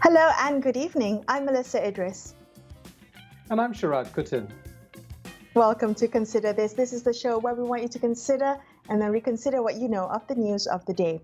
Hello and good evening. I'm Melissa Idris. And I'm Sharad Kutin. Welcome to Consider This. This is the show where we want you to consider and then reconsider what you know of the news of the day.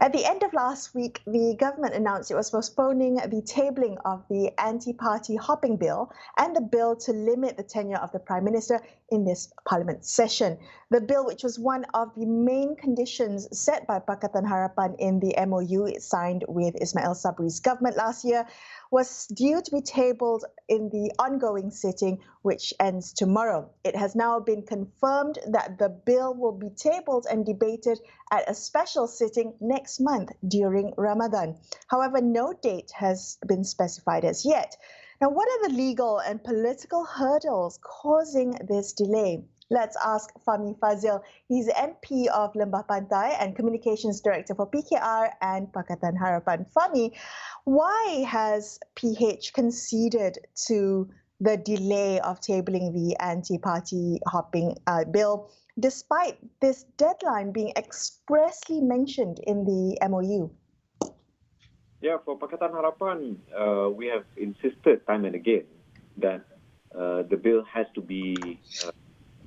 At the end of last week, the government announced it was postponing the tabling of the anti-party hopping bill and the bill to limit the tenure of the Prime Minister in this Parliament session. The bill, which was one of the main conditions set by Pakatan Harapan in the MoU it signed with Ismail Sabri's government last year, was due to be tabled in the ongoing sitting, which ends tomorrow. It has now been confirmed that the bill will be tabled and debated at a special sitting next month during Ramadan. However, no date has been specified as yet. Now, what are the legal and political hurdles causing this delay? Let's ask Fahmi Fazil. He's MP of Lembah Pantai and Communications Director for PKR and Pakatan Harapan. Fahmi, why has PH conceded to the delay of tabling the anti-party hopping bill, despite this deadline being expressly mentioned in the MoU? Yeah, for Pakatan Harapan, we have insisted time and again that the bill has to be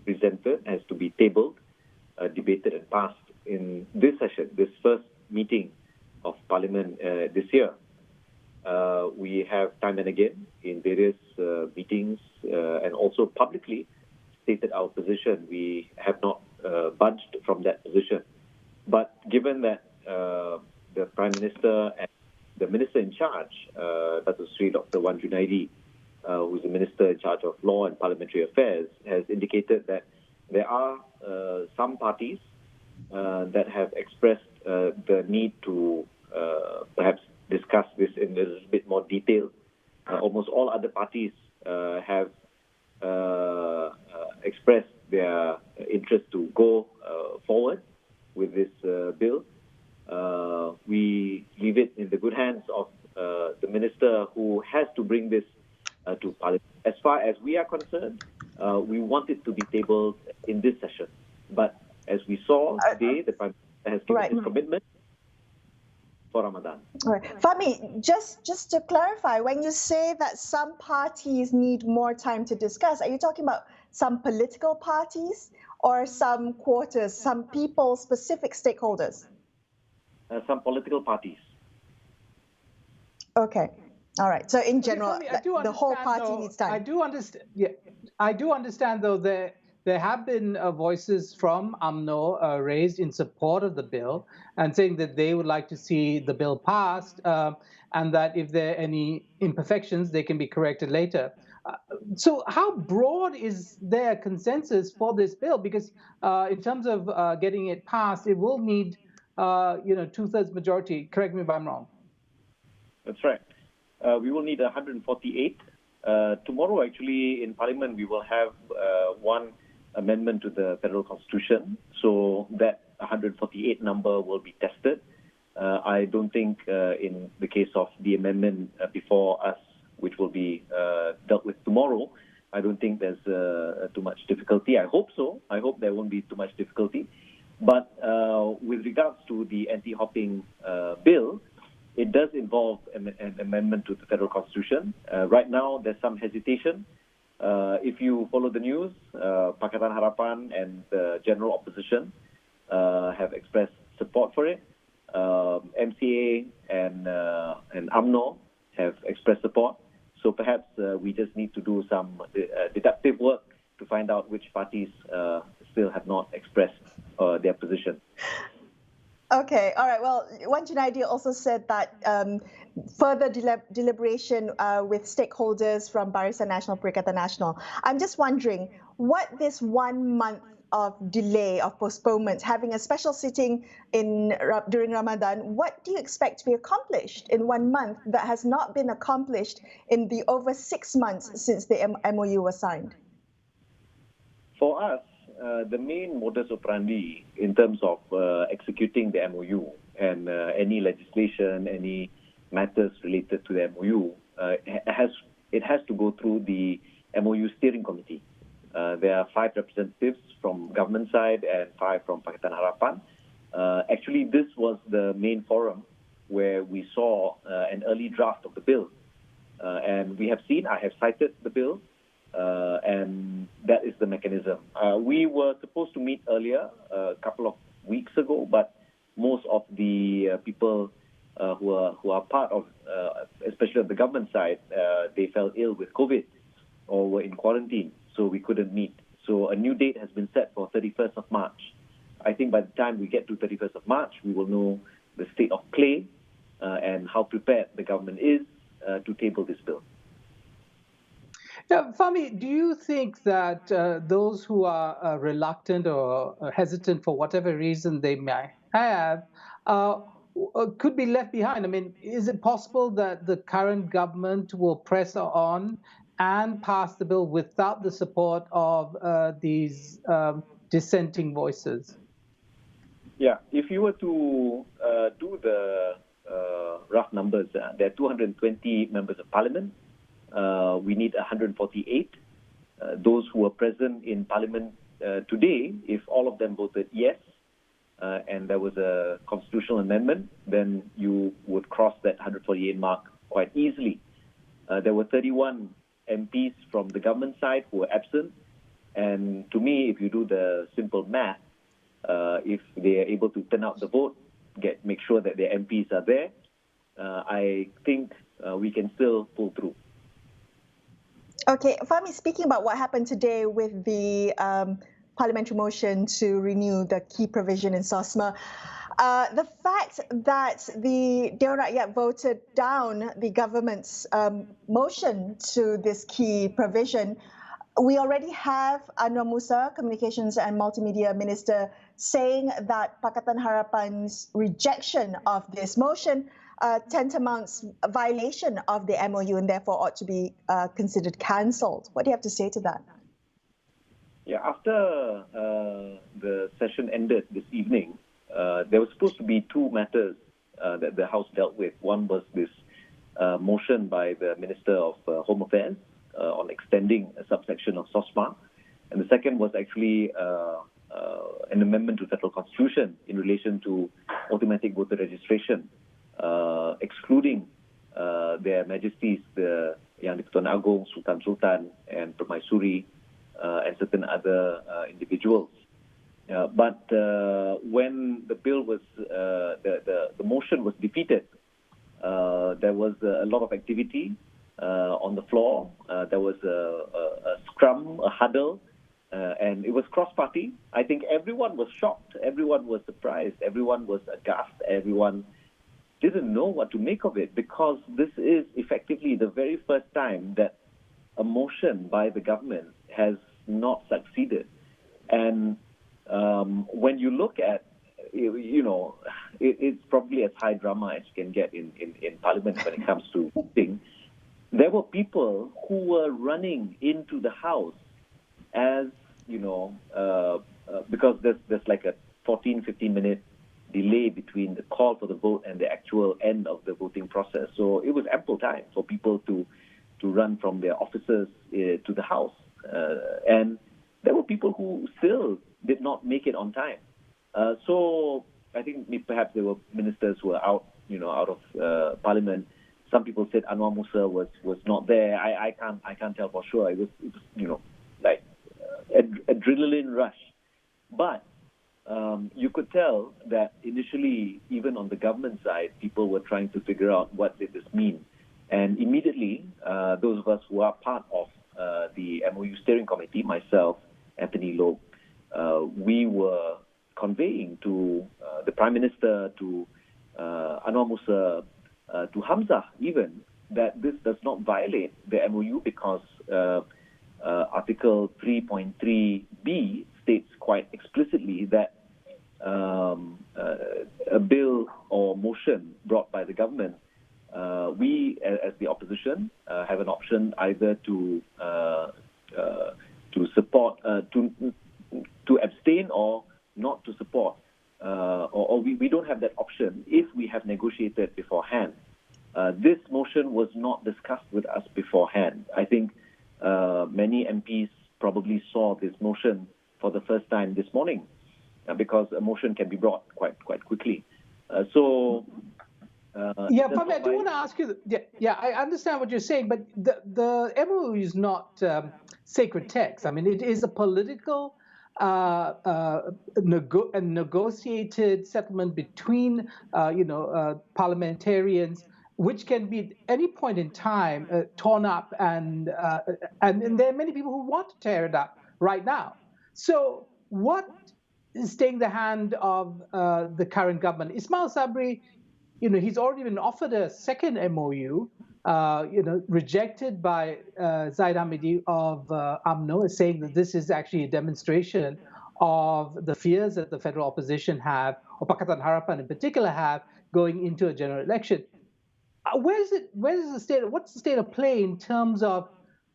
presented, has to be tabled, debated and passed in this session, this first meeting of Parliament this year. We have time and again in various meetings and also publicly stated our position. We have not budged from that position. But given that the Prime Minister and the Minister in charge, Dato' Sri Dr. Wan Junaidi, who's the Minister in charge of Law and Parliamentary Affairs, has indicated that there are some parties that have expressed the need to perhaps discuss this in a little bit more detail. Almost all other parties have expressed their interest to go forward with this bill. We leave it in the good hands of the Minister who has to bring this to Parliament. As far as we are concerned, we want it to be tabled in this session. But as we saw today, the Prime Minister has given his commitment for Ramadan. All right. Fahmi, just to clarify, when you say that some parties need more time to discuss, are you talking about some political parties or some quarters, some people, specific stakeholders? Some political parties. Okay. All right. So in general, Fahmi, the whole party needs time. I do understand. Yeah, I do understand though there have been voices from UMNO raised in support of the bill and saying that they would like to see the bill passed and that if there are any imperfections, they can be corrected later. So how broad is their consensus for this bill? Because in terms of getting it passed, it will need 2/3 majority. Correct me if I'm wrong. That's right. We will need 148. Tomorrow, actually, in Parliament, we will have one amendment to the Federal Constitution. So that 148 number will be tested. I don't think in the case of the amendment before us, which will be dealt with tomorrow, I don't think there's too much difficulty. I hope so. I hope there won't be too much difficulty. But with regards to the anti-hopping bill, it does involve an amendment to the Federal Constitution. Right now, there's some hesitation. If you follow the news, Pakatan Harapan and the general opposition have expressed support for it. MCA and UMNO have expressed support. So perhaps we just need to do some deductive work to find out which parties still have not expressed their position. Okay, all right. Well, Wan Junaidi also said that further deliberation with stakeholders from Barisan Nasional Perikatan Nasional. I'm just wondering what this 1 month of delay, of postponement, having a special sitting during Ramadan, what do you expect to be accomplished in 1 month that has not been accomplished in the over 6 months since the MoU was signed? For us, the main modus operandi in terms of executing the MoU and any legislation, any matters related to the MoU, it has to go through the MoU steering committee. There are 5 representatives from government side and 5 from Pakatan Harapan. Actually, this was the main forum where we saw an early draft of the bill. And we have seen, I have cited the bill, and that is the mechanism. We were supposed to meet earlier, a couple of weeks ago, but most of the people who are part of, especially on the government side, they fell ill with COVID or were in quarantine, so we couldn't meet. So a new date has been set for 31st of March. I think by the time we get to 31st of March, we will know the state of play and how prepared the government is to table this bill. Now, Fahmi, do you think that those who are reluctant or hesitant for whatever reason they may have could be left behind? I mean, is it possible that the current government will press on and pass the bill without the support of these dissenting voices? Yeah, if you were to do the rough numbers, there are 220 members of parliament. We need 148. Those who are present in parliament today, if all of them voted yes, and there was a constitutional amendment, then you would cross that 148 mark quite easily. There were 31 MPs from the government side who were absent. And to me, if you do the simple math, if they are able to turn out the vote, make sure that their MPs are there, I think we can still pull through. Okay, Fahmi, speaking about what happened today with the parliamentary motion to renew the key provision in SOSMA, the fact that the Dewan Rakyat voted down the government's motion to this key provision, we already have Anwar Musa, Communications and Multimedia Minister, saying that Pakatan Harapan's rejection of this motion tantamounts a violation of the MoU and therefore ought to be considered cancelled. What do you have to say to that? Yeah, after the session ended this evening, there was supposed to be two matters that the House dealt with. One was this motion by the Minister of Home Affairs on extending a subsection of SOSMA. And the second was actually an amendment to the Federal Constitution in relation to automatic voter registration, excluding their Majesties, the Yang di-Pertuan Agong, Sultan and Permaisuri, and certain other individuals. But when the bill was, the motion was defeated, there was a lot of activity on the floor. There was a scrum, a huddle, and it was cross-party. I think everyone was shocked. Everyone was surprised. Everyone was aghast. Everyone didn't know what to make of it, because this is effectively the very first time that a motion by the government has not succeeded. And when you look at, it's probably as high drama as you can get in Parliament when it comes to voting. There were people who were running into the House as, because there's like a 15-minute delay between the call for the vote and the actual end of the voting process. So it was ample time for people to run from their offices to the House. And there were people who still did not make it on time. So I think perhaps there were ministers who were out of Parliament. Some people said Anwar Musa was not there. I can't tell for sure. It was like adrenaline rush. But you could tell that initially, even on the government side, people were trying to figure out what did this mean. And immediately, those of us who are part of the MoU steering committee, myself, Anthony Loeb, we were conveying to the Prime Minister, to Anwar Musa, to Hamzah even, that this does not violate the MoU because Article 3.3b states quite explicitly that a bill or motion brought by the government, we as the opposition have an option either to support, to abstain or not to support, or we don't have that option if we have negotiated beforehand. This motion was not discussed with us beforehand. I think many MPs probably saw this motion for the first time this morning, because a motion can be brought quite quickly. So Yeah, Pamela, I do want to ask you. Yeah, I understand what you're saying, but the MOU is not sacred text. I mean, it is a political negotiated settlement between parliamentarians, which can be at any point in time torn up, and there are many people who want to tear it up right now. So, what is staying the hand of the current government? Ismail Sabri, he's already been offered a second MoU, rejected by Zaid Hamidi of UMNO, saying that this is actually a demonstration of the fears that the federal opposition have, or Pakatan Harapan in particular have, going into a general election. What's the state of play in terms of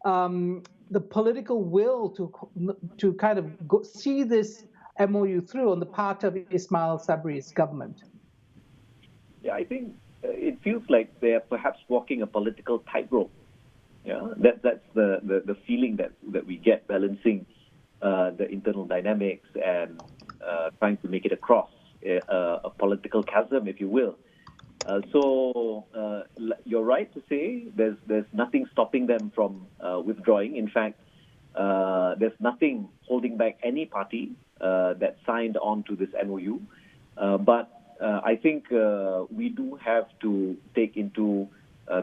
the political will to kind of see this MoU through on the part of Ismail Sabri's government? Yeah, I think it feels like they're perhaps walking a political tightrope. Yeah, that's the feeling that we get, balancing the internal dynamics and trying to make it across a political chasm, if you will. So you're right to say there's nothing stopping them from withdrawing. In fact, there's nothing holding back any party that signed on to this MoU. But I think we do have to take into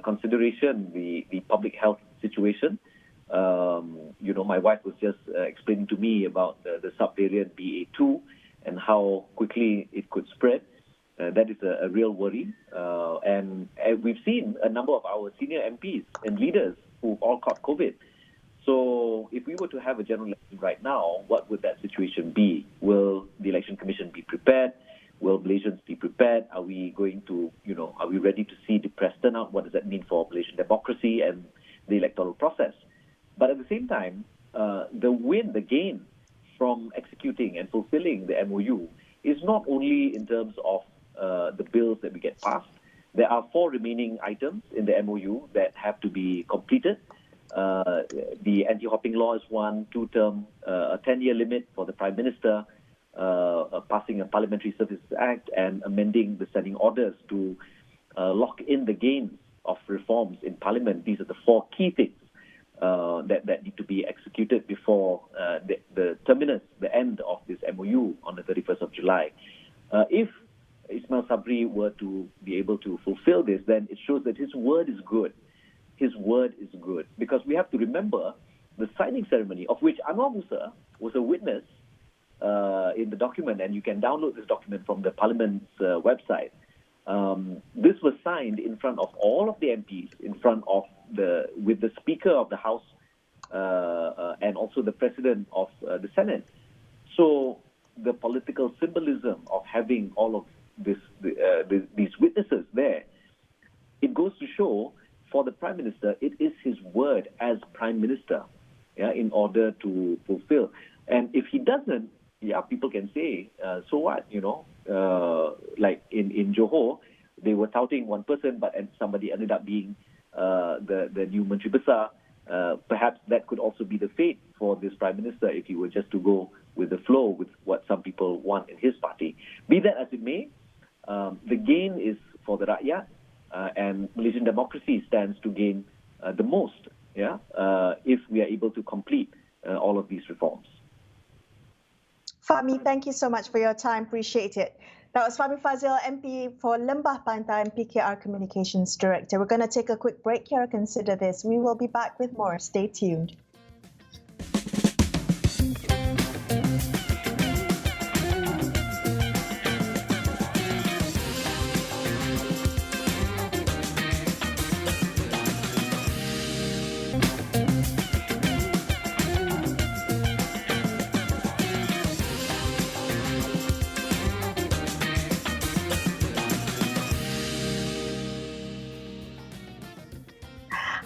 consideration the public health situation. My wife was just explaining to me about the subvariant BA2 and how quickly it could spread. That is a real worry. And we've seen a number of our senior MPs and leaders who've all caught COVID. So if we were to have a general election right now, what would that situation be? Will the Election Commission be prepared? Will Malaysians be prepared? Are we going to, are we ready to see depressed turnout? What does that mean for Malaysian democracy and the electoral process? But at the same time, the gain from executing and fulfilling the MoU is not only in terms of the bills that we get passed. There are 4 remaining items in the MoU that have to be completed. The anti-hopping law is one, 2-term, a 10-year limit for the Prime Minister, passing a Parliamentary Services Act, and amending the standing orders to lock in the gains of reforms in Parliament. These are the 4 key things that need to be executed before the terminus, the end of this MoU on the 31st of July. If Ismail Sabri were to be able to fulfill this, then it shows that his word is good. His word is good. Because we have to remember the signing ceremony, of which Anwar Musa was a witness in the document, and you can download this document from the Parliament's website. This was signed in front of all of the MPs, with the Speaker of the House and also the President of the Senate. So the political symbolism of having all of these witnesses there, it goes to show for the Prime Minister, it is his word as Prime Minister, in order to fulfill. And if he doesn't, people can say, so what, like in Johor, they were touting one person, but somebody ended up being the new Menteri Besar. Perhaps that could also be the fate for this Prime Minister if he were just to go with the flow with what some people want in his party. Be that as it may, the gain is for the rakyat, and Malaysian democracy stands to gain the most, if we are able to complete all of these reforms. Fahmi, thank you so much for your time. Appreciate it. That was Fahmi Fazil, MP for Lembah Pantai and PKR Communications Director. We're going to take a quick break here. Consider this. We will be back with more. Stay tuned.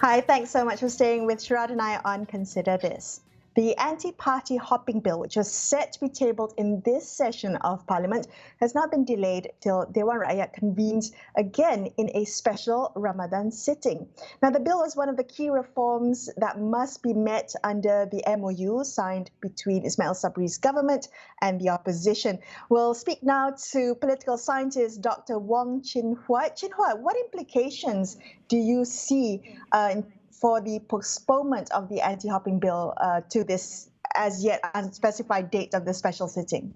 Hi, thanks so much for staying with Sharad and I on Consider This. The anti-party hopping bill, which was set to be tabled in this session of Parliament, has now been delayed till Dewan Rakyat convenes again in a special Ramadan sitting. Now, the bill is one of the key reforms that must be met under the MoU signed between Ismail Sabri's government and the opposition. We'll speak now to political scientist Dr. Wong Chin Huat. Chin Huat, what implications do you see for the postponement of the anti-hopping bill to this as yet unspecified date of the special sitting?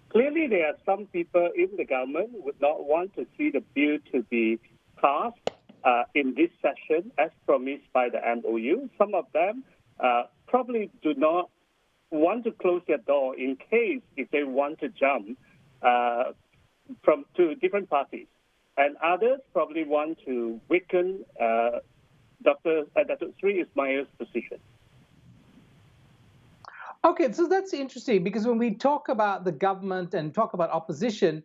Clearly, there are some people in the government who would not want to see the bill to be passed in this session as promised by the MoU. Some of them probably do not want to close their door in case if they want to jump to different parties. And others probably want to weaken Dr. Sri Ismail's position. Okay, so that's interesting because when we talk about the government and talk about opposition,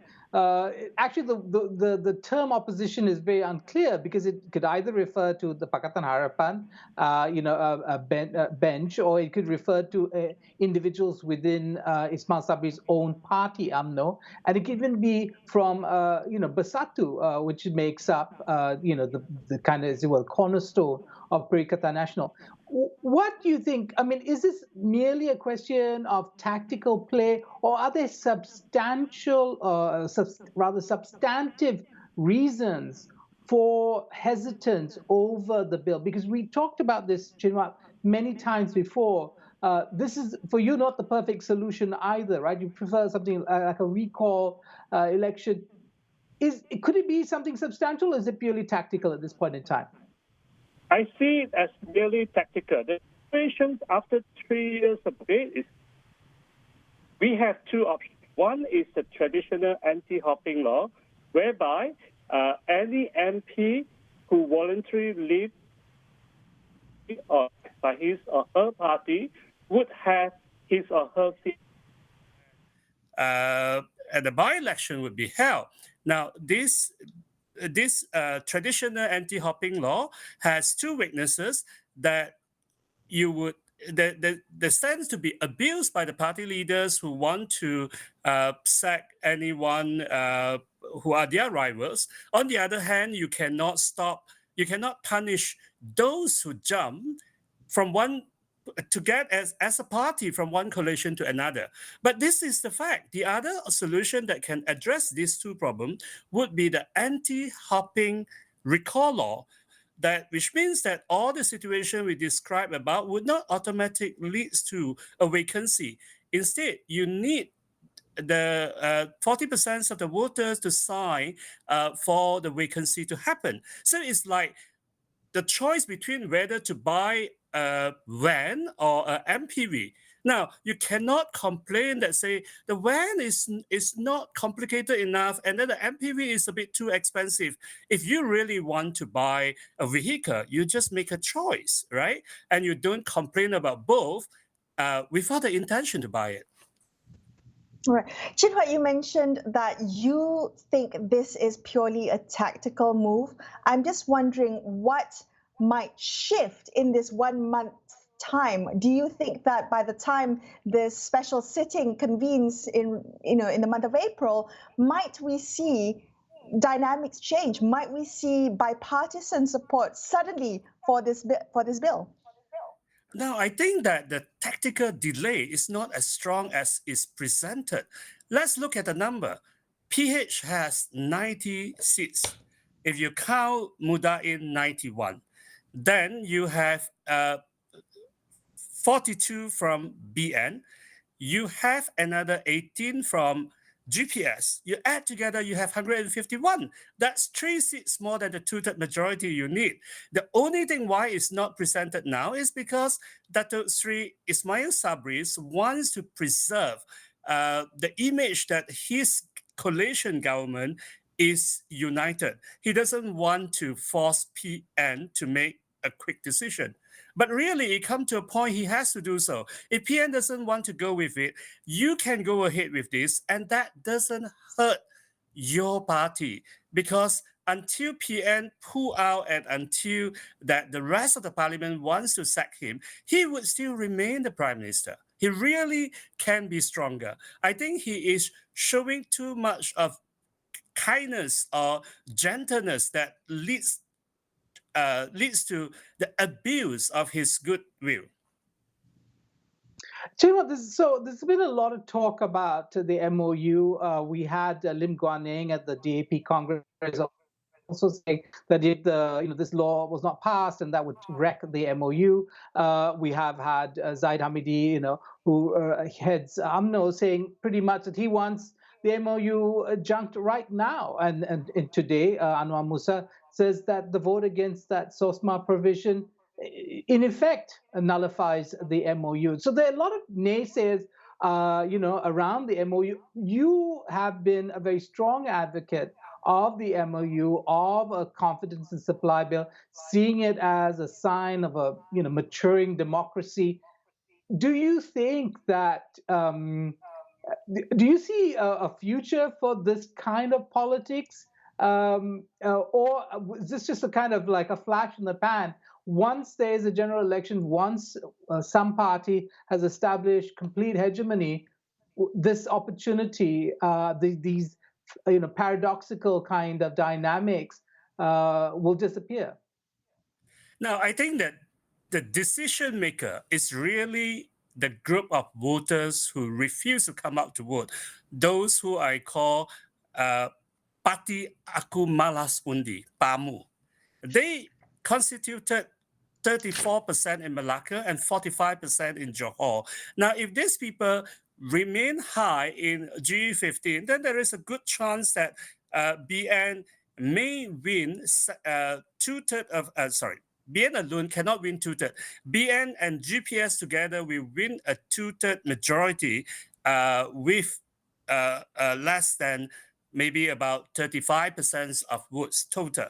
actually the term opposition is very unclear because it could either refer to the Pakatan Harapan, bench, or it could refer to individuals within Ismail Sabri's own party, UMNO, and it could even be from Bersatu, which makes up the kind of, as well, cornerstone of Perikatan Nasional. What do you think? I mean, is this merely a question of tactical play, or are there substantial, rather substantive reasons for hesitance over the bill? Because we talked about this, Chinwat, many times before. This is, for you, not the perfect solution either, right? You prefer something like a recall election. Could it be something substantial, or is it purely tactical at this point in time? I see it as merely tactical. The situation after 3 years of debate is we have two options. One is the traditional anti-hopping law, whereby any MP who voluntarily leaves by his or her party would have his or her seat. And the by-election would be held. Now, this traditional anti-hopping law has two weaknesses that that stands to be abused by the party leaders who want to sack anyone who are their rivals. On the other hand, you cannot punish those who jump from one to get as a party from one coalition to another. But this is the fact. The other solution that can address these two problems would be the anti-hopping recall law, which means that all the situation we described about would not automatically lead to a vacancy. Instead, you need the 40% of the voters to sign for the vacancy to happen. So it's like the choice between whether to buy a van or an MPV. Now, you cannot complain that, say, the van is not complicated enough and then the MPV is a bit too expensive. If you really want to buy a vehicle, you just make a choice, right? And you don't complain about both without the intention to buy it. All right. Chinhua, you mentioned that you think this is purely a tactical move. I'm just wondering what might shift in this 1 month time. Do you think that by the time this special sitting convenes in the month of April, might we see dynamics change? Might we see bipartisan support suddenly for this bill? Now, I think that the tactical delay is not as strong as is presented. Let's look at the number. PH has 90 seats. If you count Muda in 91, then you have 42 from BN. You have another 18 from GPS. You add together, you have 151. That's 3 seats more than the two-third majority you need. The only thing why it's not presented now is because Datuk Sri Ismail Sabri wants to preserve the image that his coalition government is united. He doesn't want to force PN to make a quick decision. But really, it comes to a point he has to do so. If PN doesn't want to go with it, you can go ahead with this, and that doesn't hurt your party because until PN pull out and until that the rest of the parliament wants to sack him, he would still remain the prime minister. He really can be stronger. I think he is showing too much of kindness or gentleness that leads to the abuse of his goodwill. Do you know what? There's been a lot of talk about the MoU. We had Lim Guan Eng at the DAP Congress also saying that if this law was not passed and that would wreck the MoU. We have had Zaid Hamidi, who heads UMNO, saying pretty much that he wants the MoU junked right now. And today, Anwar Musa says that the vote against that SOSMA provision in effect nullifies the MoU. So there are a lot of naysayers, around the MoU. You have been a very strong advocate of the MoU, of a confidence and supply bill, seeing it as a sign of a maturing democracy. Do you think that? Do you see a future for this kind of politics, or is this just a kind of like a flash in the pan? Once there is a general election, once some party has established complete hegemony, this opportunity, these paradoxical kind of dynamics will disappear. Now, I think that the decision maker is really the group of voters who refuse to come out to vote, those who I call Parti Aku Malas Undi, PAMU. They constituted 34% in Malacca and 45% in Johor. Now, if these people remain high in G15, then there is a good chance that BN may win two-thirds of, BN alone cannot win two-thirds. BN and GPS together will win a two-third majority with less than maybe about 35% of votes total.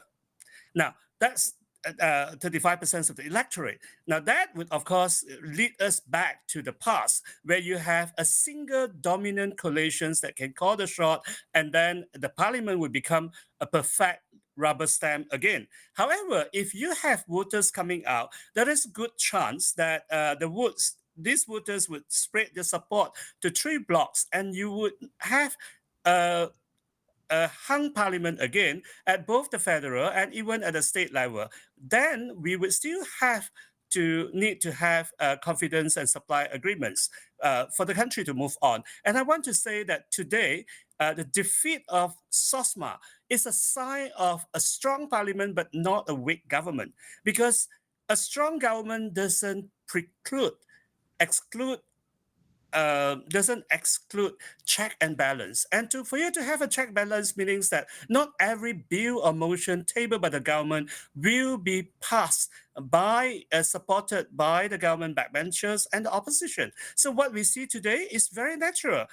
Now, that's 35% of the electorate. Now, that would, of course, lead us back to the past, where you have a single dominant coalition that can call the shot, and then the parliament would become a perfect rubber stamp again. However, if you have voters coming out, there is a good chance that these voters would spread their support to 3 blocks, and you would have a hung parliament again at both the federal and even at the state level. Then we would still need to have confidence and supply agreements for the country to move on. And I want to say that today, the defeat of SOSMA is a sign of a strong parliament, but not a weak government, because a strong government doesn't exclude check and balance. And for you to have a check balance means that not every bill or motion tabled by the government will be passed supported by the government backbenchers and the opposition. So what we see today is very natural.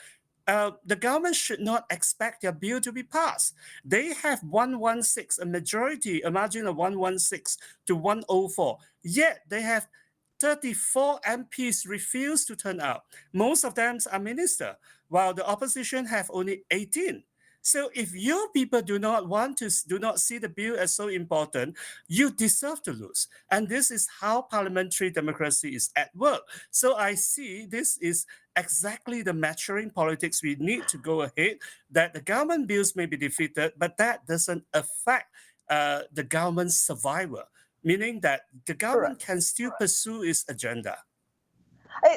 The government should not expect their bill to be passed. They have 116, a majority, a margin of 116 to 104. Yet they have 34 MPs refuse to turn out. Most of them are ministers, while the opposition have only 18. So if your people do not see the bill as so important, you deserve to lose. And this is how parliamentary democracy is at work. So I see this is exactly the maturing politics we need to go ahead, that the government bills may be defeated, but that doesn't affect the government's survival, meaning that the government can still pursue its agenda.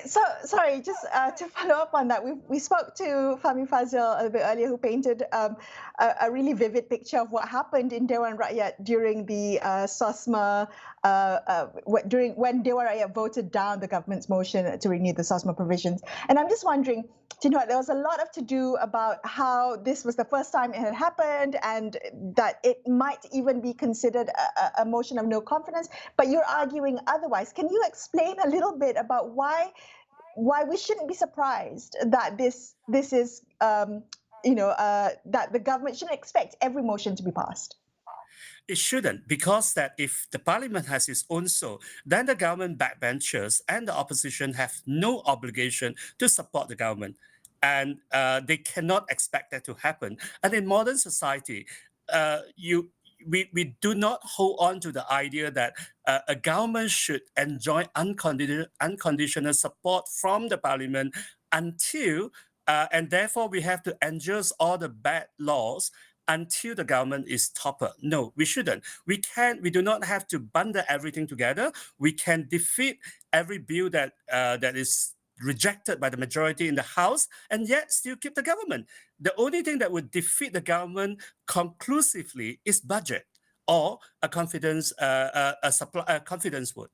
So sorry, just to follow up on that, we spoke to Fahmi Fazil a little bit earlier, who painted a really vivid picture of what happened in Dewan Rakyat during the SOSMA, when Dewan Rakyat voted down the government's motion to renew the SOSMA provisions. And I'm just wondering, there was a lot of to-do about how this was the first time it had happened, and that it might even be considered a motion of no confidence, but you're arguing otherwise. Can you explain a little bit about why we shouldn't be surprised that this is, that the government shouldn't expect every motion to be passed? It shouldn't, because that if the parliament has its own soul, then the government backbenchers and the opposition have no obligation to support the government. And they cannot expect that to happen. And in modern society, we do not hold on to the idea that a government should enjoy unconditional support from the parliament until, and therefore we have to endure all the bad laws until the government is toppled. No, we shouldn't. We do not have to bundle everything together. We can defeat every bill that is rejected by the majority in the House and yet still keep the government. The only thing that would defeat the government conclusively is budget or a confidence vote.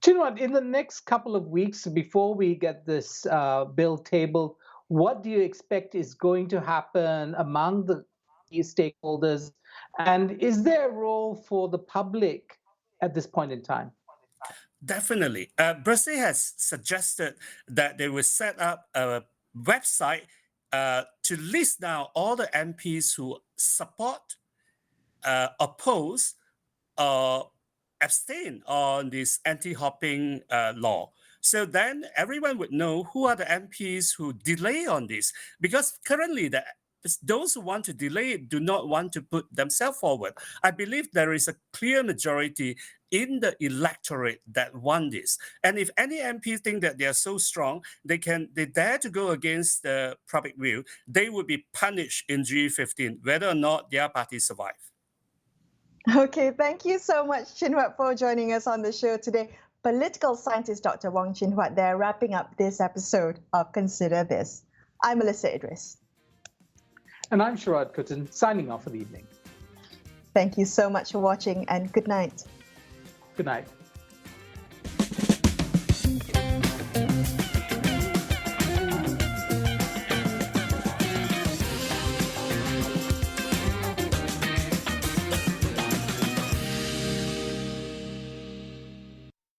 Chinwat, in the next couple of weeks before we get this bill tabled, what do you expect is going to happen among the stakeholders? And is there a role for the public at this point in time? Definitely. Brazil has suggested that they will set up a website to list down all the MPs who support, oppose, or abstain on this anti-hopping law. So then everyone would know who are the MPs who delay on this, because currently those who want to delay do not want to put themselves forward. I believe there is a clear majority in the electorate that want this. And if any MP think that they are so strong, they dare to go against the public will, they would be punished in G15, whether or not their party survive. Okay, thank you so much, Chinwat, for joining us on the show today. Political scientist Dr. Wong Chinwat there, wrapping up this episode of Consider This. I'm Melissa Idris. And I'm Sharad Kuttan, signing off for the evening. Thank you so much for watching, and good night. Good night.